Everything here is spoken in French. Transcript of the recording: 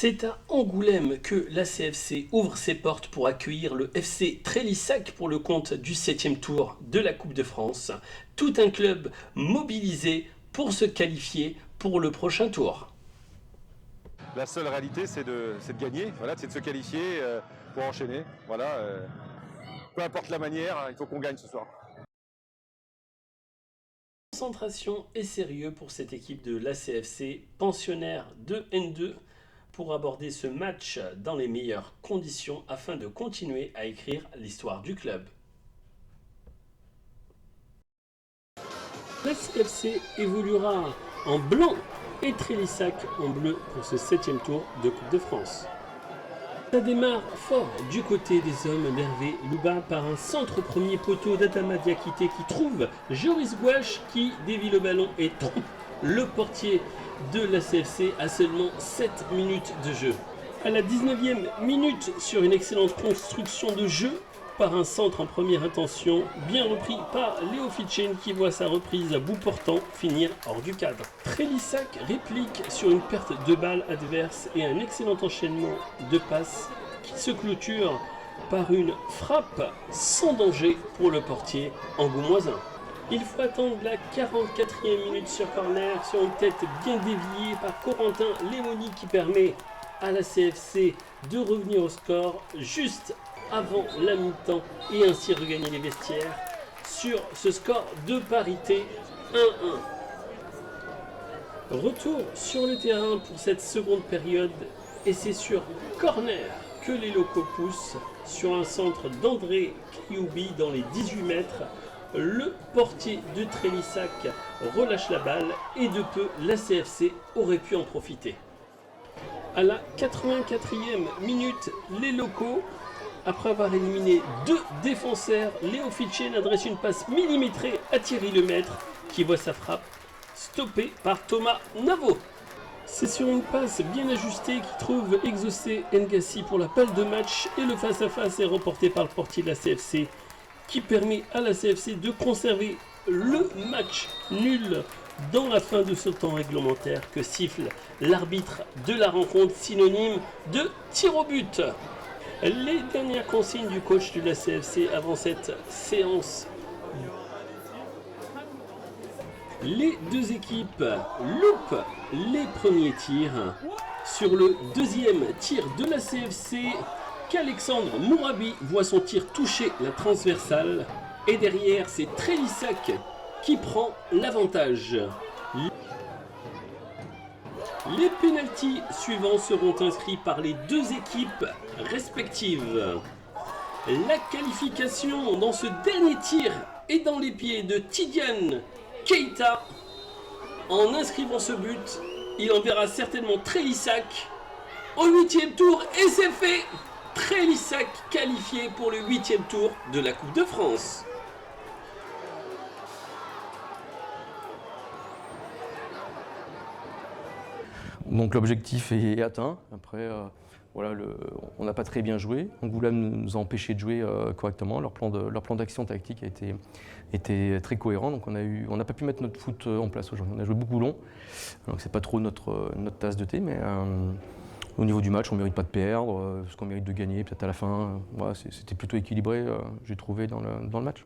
C'est à Angoulême que l'ACFC ouvre ses portes pour accueillir le FC Trélissac pour le compte du 7e tour de la Coupe de France. Tout un club mobilisé pour se qualifier pour le prochain tour. La seule réalité, c'est de gagner, voilà, c'est de se qualifier pour enchaîner. Voilà, peu importe la manière, il faut qu'on gagne ce soir. Concentration et sérieux pour cette équipe de l'ACFC, pensionnaire de N2, pour aborder ce match dans les meilleures conditions afin de continuer à écrire l'histoire du club. L'ACFC évoluera en blanc et Trélissac en bleu pour ce 7e tour de Coupe de France. Ça démarre fort du côté des hommes d'Hervé Louba par un centre au premier poteau d'Adama Diakité qui trouve Joris Gouache qui dévie le ballon et trompe le portier de l'ACFC à seulement 7 minutes de jeu. À la 19e minute, sur une excellente construction de jeu, par un centre en première intention, bien repris par Léo Fitchen qui voit sa reprise à bout portant finir hors du cadre. Trélissac réplique sur une perte de balle adverse et un excellent enchaînement de passes qui se clôture par une frappe sans danger pour le portier angoumoisin. Il faut attendre la 44e minute sur corner sur une tête bien déviée par Corentin Lémoni qui permet à la CFC de revenir au score juste avant la mi-temps et ainsi regagner les vestiaires sur ce score de parité 1-1. Retour sur le terrain pour cette seconde période et c'est sur corner que les locaux poussent sur un centre d'André Kioubi dans les 18 mètres. Le portier de Trélissac relâche la balle et de peu la CFC aurait pu en profiter. À la 84e minute, les locaux, après avoir éliminé 2 défenseurs, Léo Fitchen adresse une passe millimétrée à Thierry Lemaître qui voit sa frappe stoppée par Thomas Navo. C'est sur une passe bien ajustée qui trouve exaucé Ngassi pour la balle de match et le face-à-face est remporté par le portier de la CFC qui permet à la CFC de conserver le match nul dans la fin de ce temps réglementaire que siffle l'arbitre de la rencontre synonyme de tir au but. Les dernières consignes du coach de la CFC avant cette séance. Les deux équipes loupent les premiers tirs. Sur le deuxième tir de la CFC, qu'Alexandre Mourabi voit son tir toucher la transversale. Et derrière, c'est Trélissac qui prend l'avantage. Les pénaltys suivants seront inscrits par les deux équipes respectives. La qualification dans ce dernier tir est dans les pieds de Tidiane Keita. En inscrivant ce but, il enverra certainement Trélissac au 8e tour et c'est fait. Trélissac qualifié pour le 8e tour de la Coupe de France. Donc l'objectif est atteint. Après, voilà, on n'a pas très bien joué. Angoulême nous a empêché de jouer correctement. Leur plan d'action tactique était très cohérent. Donc on n'a pas pu mettre notre foot en place aujourd'hui. On a joué beaucoup long. Donc c'est pas trop notre tasse de thé, mais au niveau du match, on ne mérite pas de perdre. Ce qu'on mérite de gagner peut-être à la fin. Voilà, c'était plutôt équilibré, j'ai trouvé, dans le match.